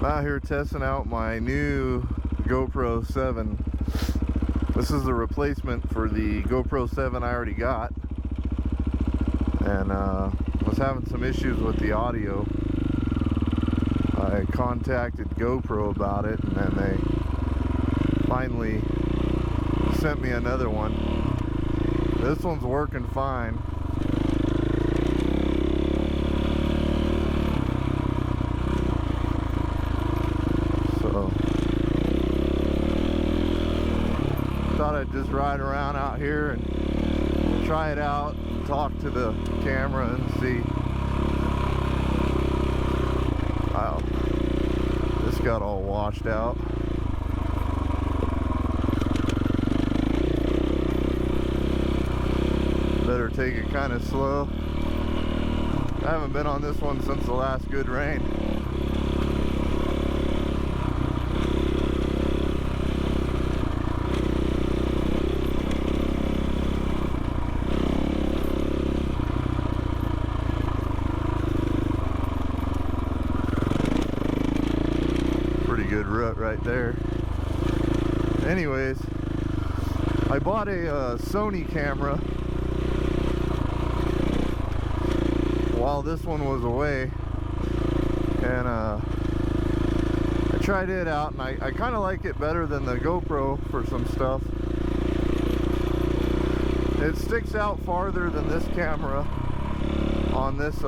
out here testing out my new GoPro 7. This is the replacement for the GoPro 7 I already got, and was having some issues with the audio. I contacted GoPro about it, and then they finally sent me another one. This one's working fine. So thought I'd just ride around out here and try it out and talk to the camera and see. Wow, this got all washed out. Better take it kind of slow. I haven't been on this one since the last good rain. Pretty good rut right there. Anyways, I bought a Sony camera while this one was away, and I tried it out, and I kind of like it better than the GoPro for some stuff. It sticks out farther than this camera on this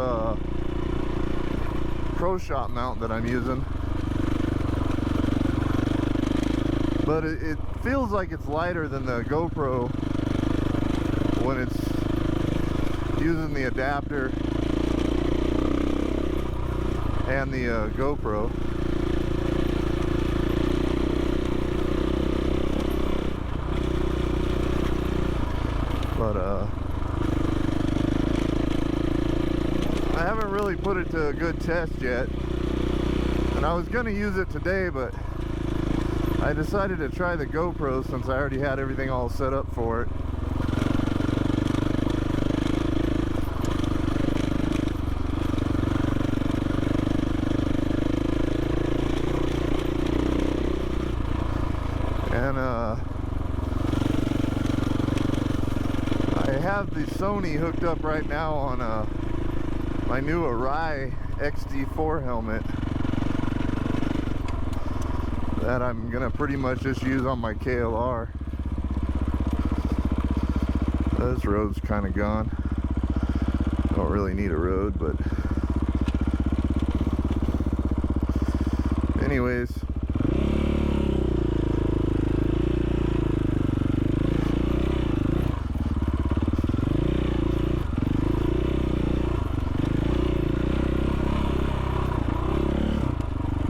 Pro Shop mount that I'm using, but it feels like it's lighter than the GoPro when it's using the adapter and the GoPro. But I haven't really put it to a good test yet, and I was gonna use it today, but I decided to try the GoPro since I already had everything all set up for it. And I have the Sony hooked up right now on my new Arai XD4 helmet that I'm gonna pretty much just use on my KLR. This road's kind of gone. Don't really need a road, but anyways.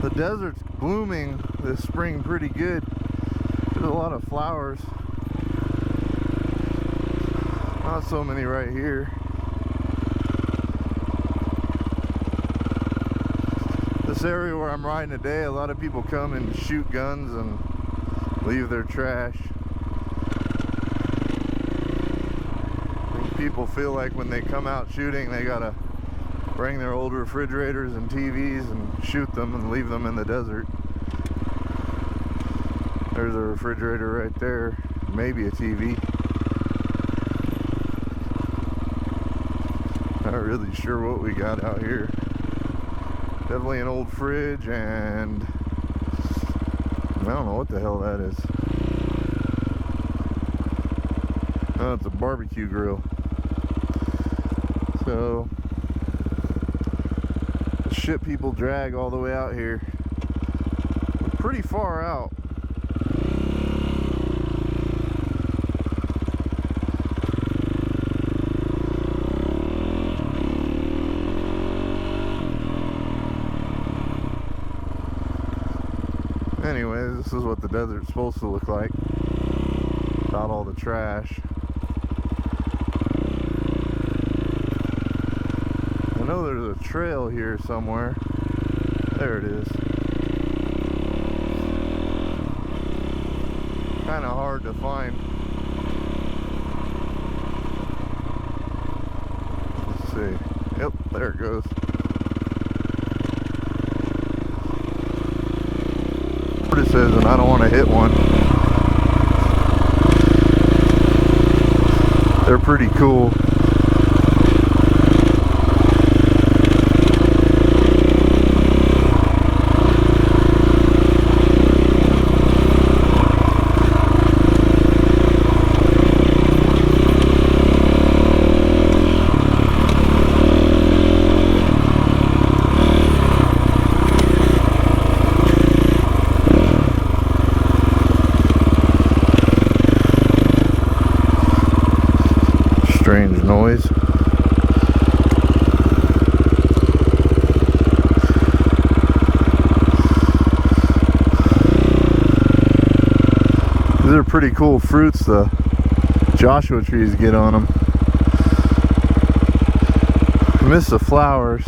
The desert's blooming this spring pretty good. There's a lot of flowers. Not so many right here. This area where I'm riding today, a lot of people come and shoot guns and leave their trash. I think people feel like when they come out shooting, they gotta bring their old refrigerators and TVs and shoot them and leave them in the desert. There's a refrigerator right there, maybe a TV. Not really sure what we got out here. Definitely an old fridge, and I don't know what the hell that is. Oh, it's a barbecue grill. So shit people drag all the way out here. We're pretty far out. Anyways, this is what the desert's supposed to look like without all the trash. I know there's a trail here somewhere. There it is. Kind of hard to find. Let's see. Yep, there it goes. surfaces and I don't want to hit one. They're pretty cool. Strange noise. These are pretty cool fruits the Joshua trees get on them. I miss the flowers,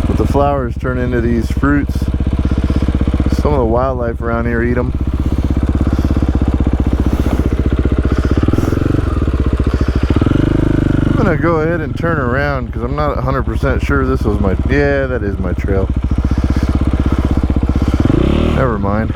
but the flowers turn into these fruits. Some of the wildlife around here eat them. I'm gonna go ahead and turn around because I'm not 100% sure this was my, yeah, that is my trail. Never mind.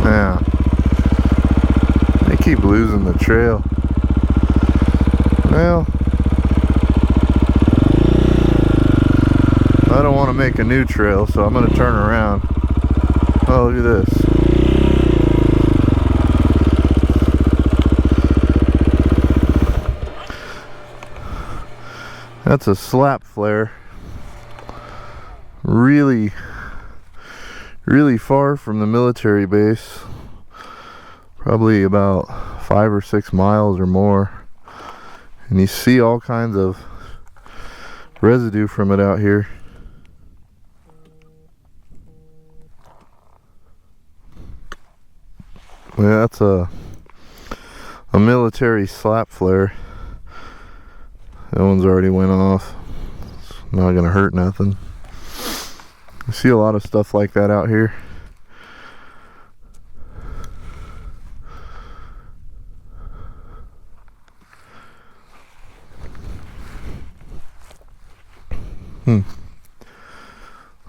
Yeah, they keep losing the trail. Well, I don't want to make a new trail, so I'm going to turn around. Oh, look at this. That's a slap flare. Really far from the military base, probably about 5 or 6 miles or more, and you see all kinds of residue from it out here. Yeah, that's a military slap flare. That one's already went off. It's not gonna hurt nothing. I see a lot of stuff like that out here.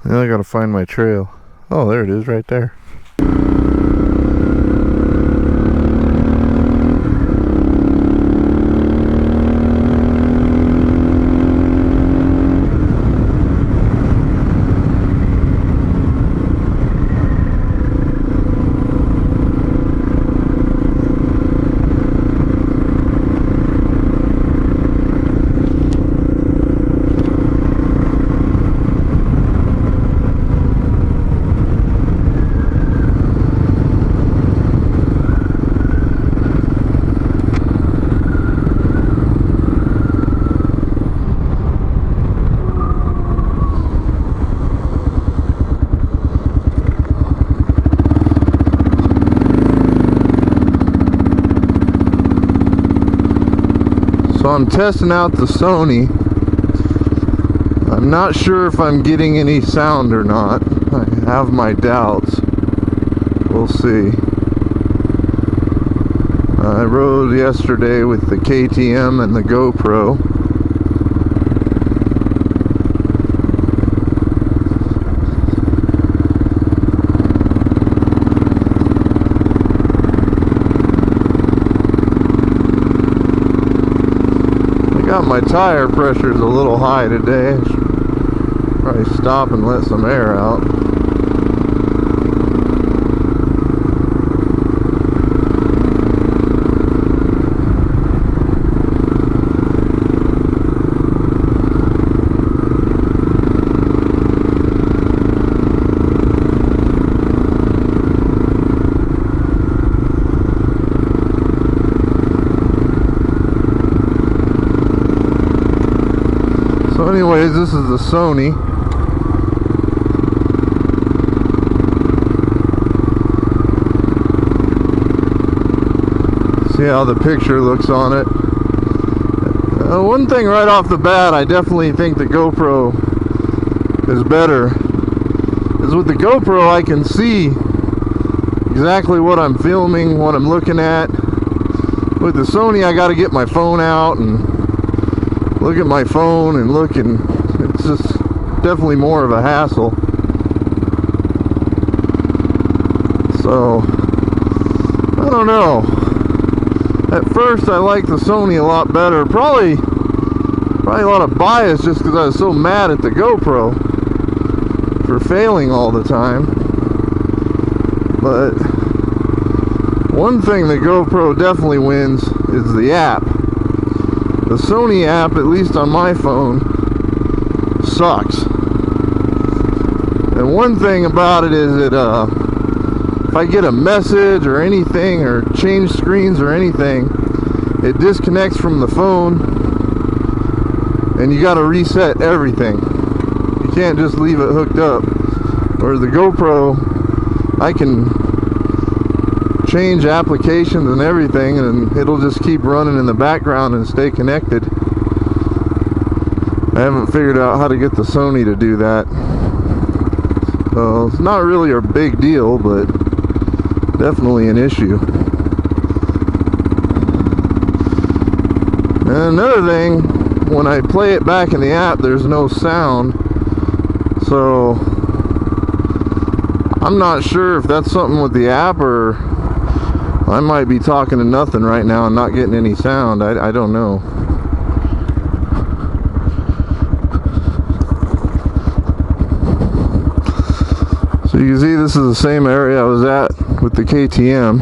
Now I gotta find my trail. Oh, there it is right there. So I'm testing out the Sony. I'm not sure if I'm getting any sound or not. I have my doubts. We'll see. I rode yesterday with the KTM and the GoPro. My tire pressure is a little high today. I should probably stop and let some air out. So anyways, this is the Sony. See how the picture looks on it. One thing right off the bat, I definitely think the GoPro is better, is with the GoPro I can see exactly what I'm filming, what I'm looking at. With the Sony, I got to get my phone out and look at my phone and look, and it's just definitely more of a hassle. So I don't know. At first I liked the Sony a lot better. Probably a lot of bias just because I was so mad at the GoPro for failing all the time. But one thing the GoPro definitely wins is the app. The Sony app, at least on my phone, sucks. And one thing about it is that if I get a message or anything, or change screens or anything, it disconnects from the phone and you got to reset everything. You can't just leave it hooked up. Whereas the GoPro, I can change applications and everything, and it'll just keep running in the background and stay connected. I haven't figured out how to get the Sony to do that. So it's not really a big deal, but definitely an issue. And another thing, when I play it back in the app, there's no sound. So I'm not sure if that's something with the app, or I might be talking to nothing right now and not getting any sound. I don't know. So you can see this is the same area I was at with the KTM.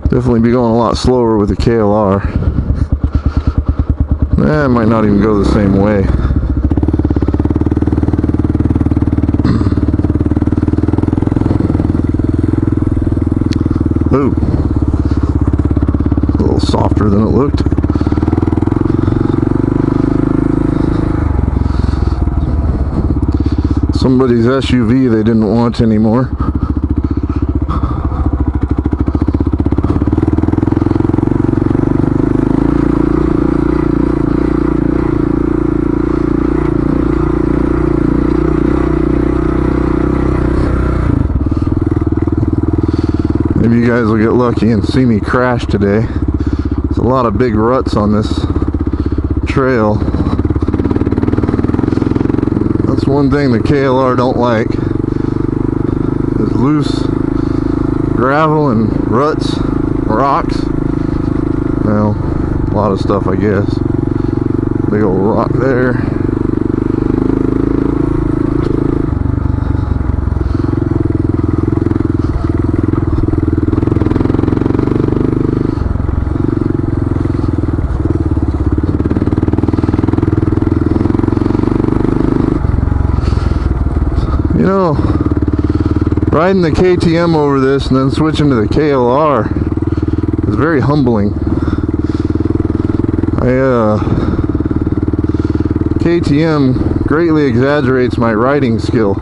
Definitely be going a lot slower with the KLR. I might not even go the same way. Ooh. A little softer than it looked. Somebody's SUV they didn't want anymore. Maybe you guys will get lucky and see me crash today. There's a lot of big ruts on this trail. That's one thing the KLR don't like, is loose gravel and ruts, rocks. Well, a lot of stuff, I guess. Big old rock there. You know, riding the KTM over this and then switching to the KLR is very humbling. KTM greatly exaggerates my riding skill.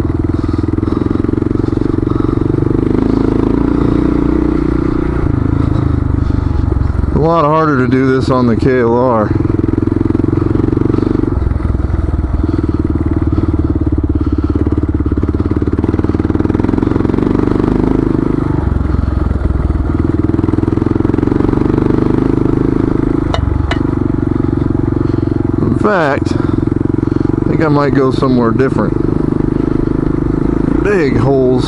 It's a lot harder to do this on the KLR. In fact, I think I might go somewhere different. Big holes.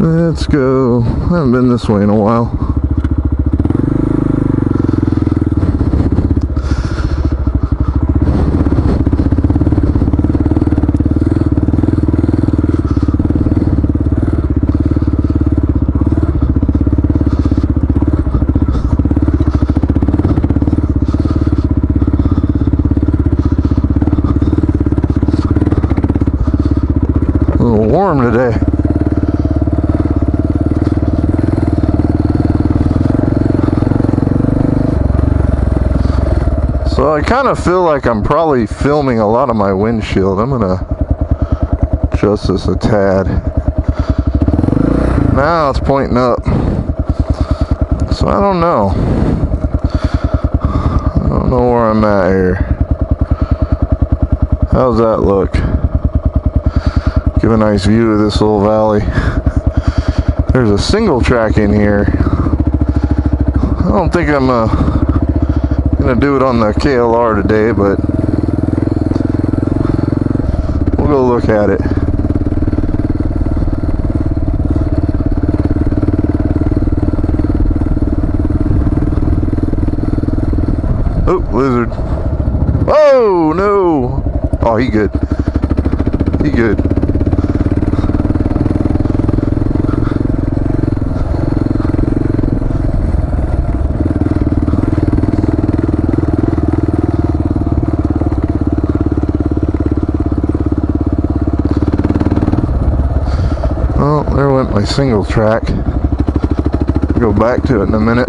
Let's go. I haven't been this way in a while. Warm today. So I kind of feel like I'm probably filming a lot of my windshield. I'm gonna adjust this a tad. Now it's pointing up. So I don't know. I don't know where I'm at here. How's that look? Give a nice view of this little valley. There's a single track in here. I don't think I'm gonna do it on the KLR today, but we'll go look at it. Oh, lizard. Oh, no. Oh, he good. He good. Well, there went my single track. Go back to it in a minute.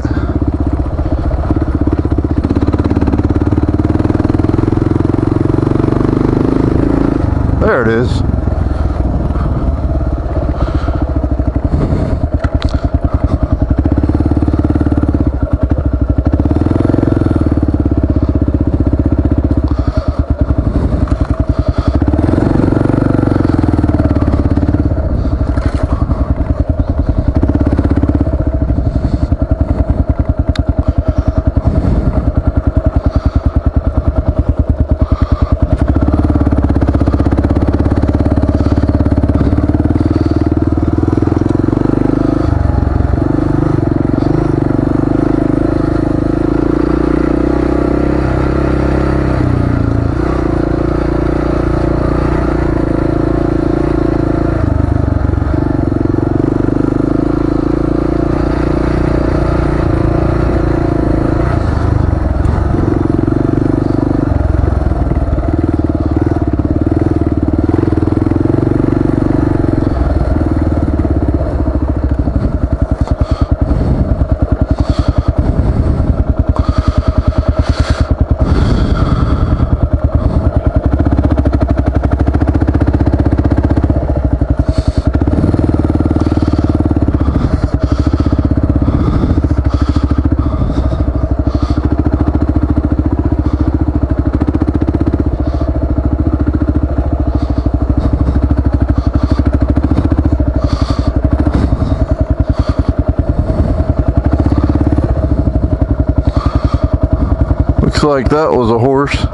There it is. Looks like that was a horse.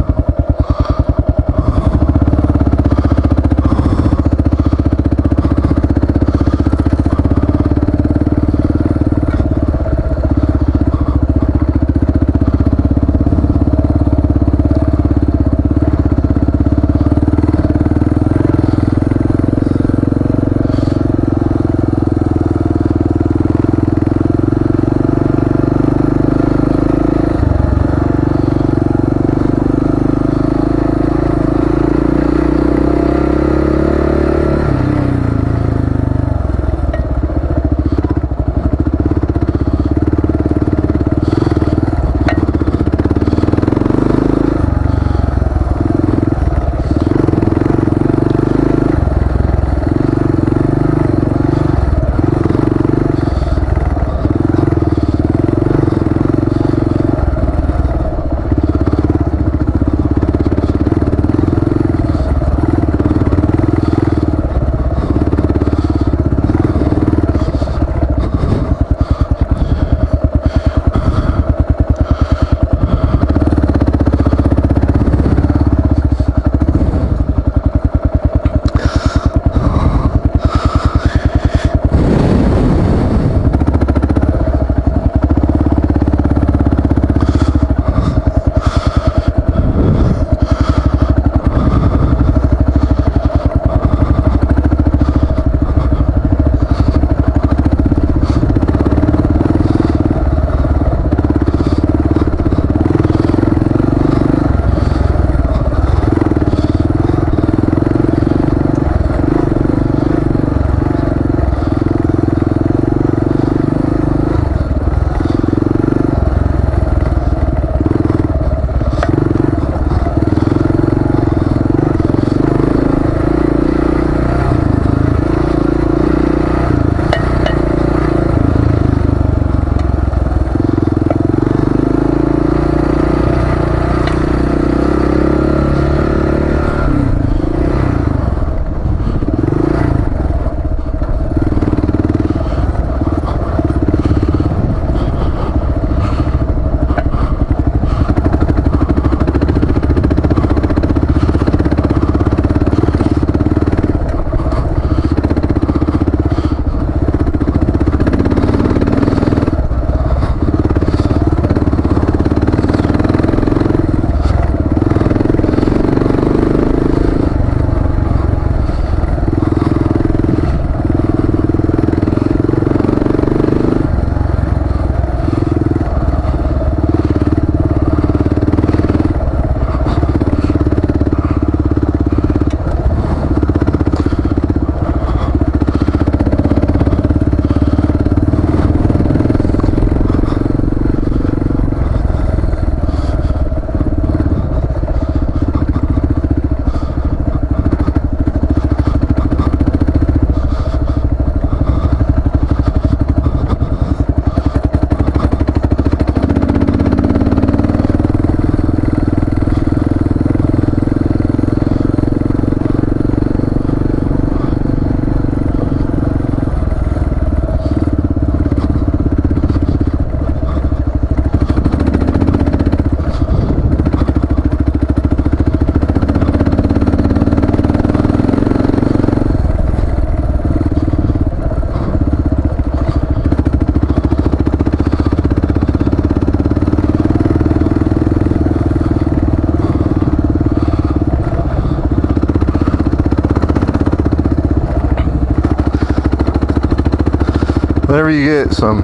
whenever you get some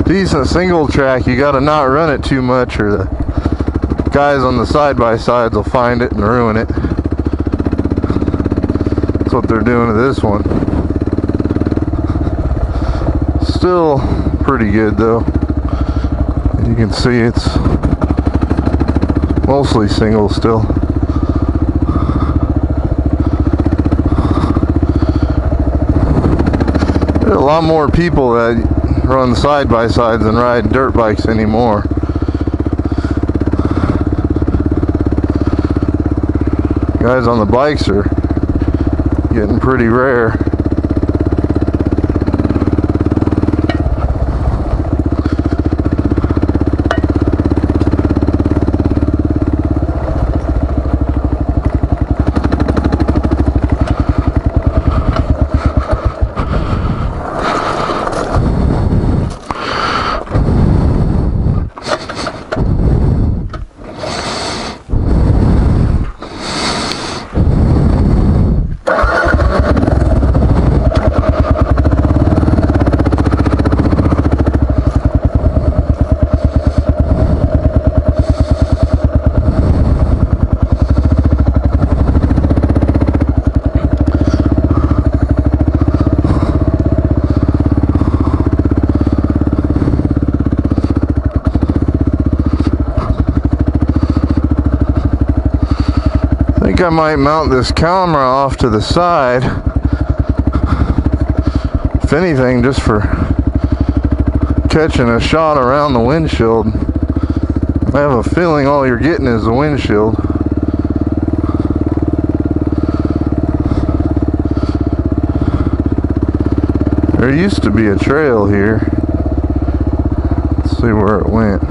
decent single track, you gotta not run it too much, or the guys on the side-by-sides will find it and ruin it. That's what they're doing to this one. Still pretty good though. You can see it's mostly single still. There's a lot more people that run side-by-sides than ride dirt bikes anymore. Guys on the bikes are getting pretty rare. I think I might mount this camera off to the side, if anything, just for catching a shot around the windshield. I have a feeling all you're getting is the windshield. There used to be a trail here. Let's see where it went.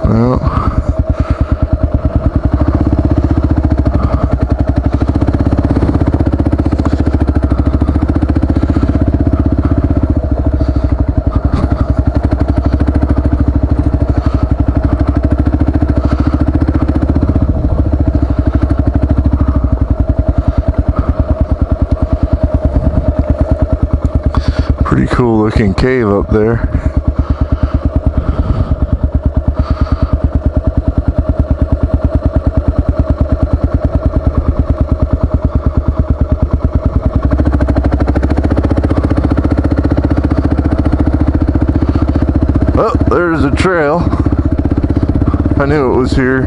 Well, pretty cool looking cave up there. Oh, there's a trail. I knew it was here.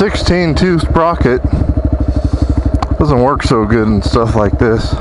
16-2 sprocket doesn't work so good in stuff like this.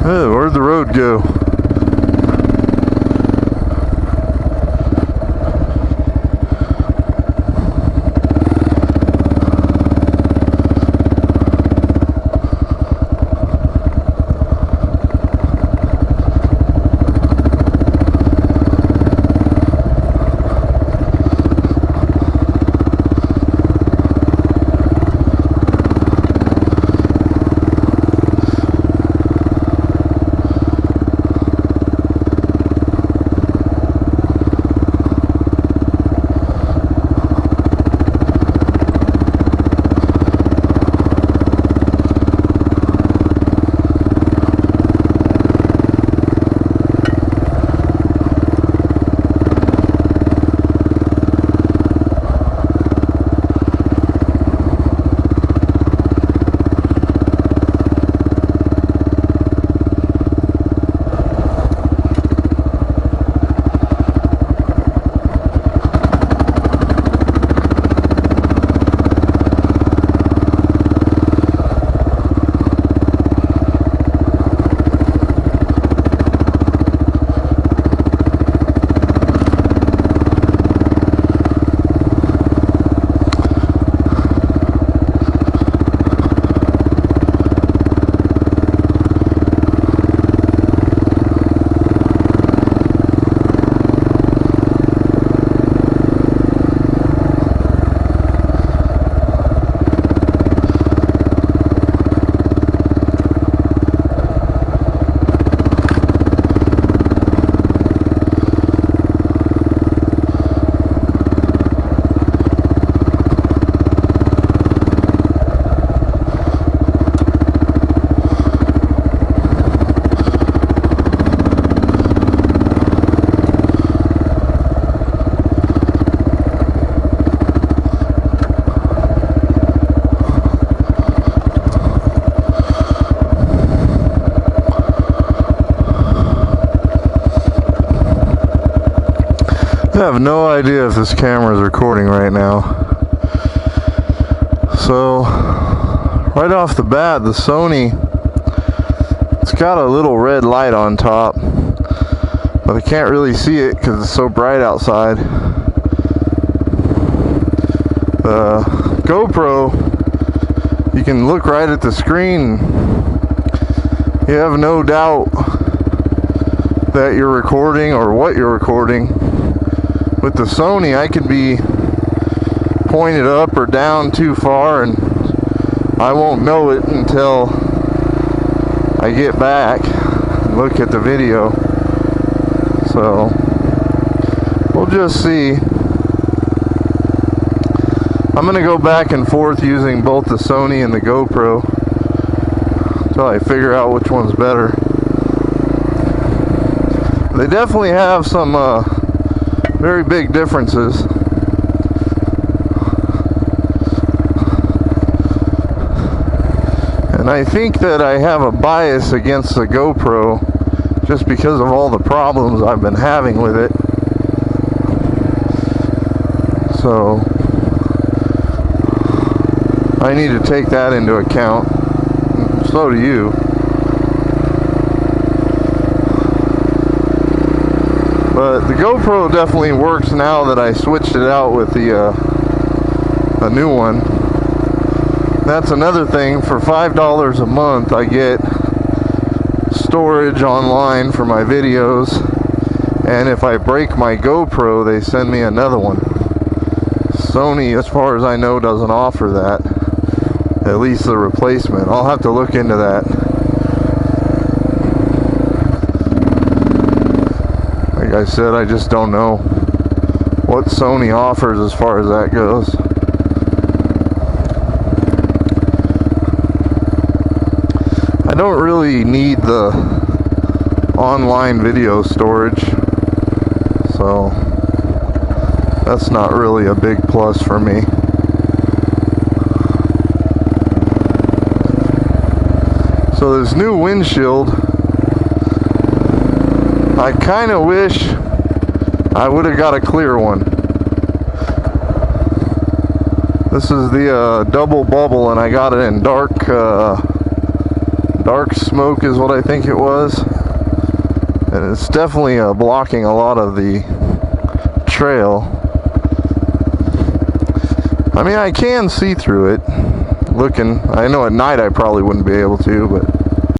Oh, where'd the road go? I have no idea if this camera is recording right now. So, right off the bat, the Sony, it's got a little red light on top, but I can't really see it because it's so bright outside. The GoPro, you can look right at the screen. You have no doubt that you're recording or what you're recording. With the Sony, I could be pointed up or down too far and I won't know it until I get back and look at the video. So we'll just see. I'm gonna go back and forth using both the Sony and the GoPro until I figure out which one's better. They definitely have some very big differences. And I think that I have a bias against the GoPro just because of all the problems I've been having with it. So I need to take that into account. So do you. But the GoPro definitely works now that I switched it out with the a new one. That's another thing. For $5 a month, I get storage online for my videos, and if I break my GoPro, they send me another one. Sony, as far as I know, doesn't offer that, at least the replacement. I'll have to look into that. Like I said, I just don't know what Sony offers as far as that goes. I don't really need the online video storage, so that's not really a big plus for me. So this new windshield, I kind of wish I would have got a clear one. This is the double bubble, and I got it in dark smoke is what I think it was, and it's definitely blocking a lot of the trail. I mean, I can see through it looking. I know at night I probably wouldn't be able to, but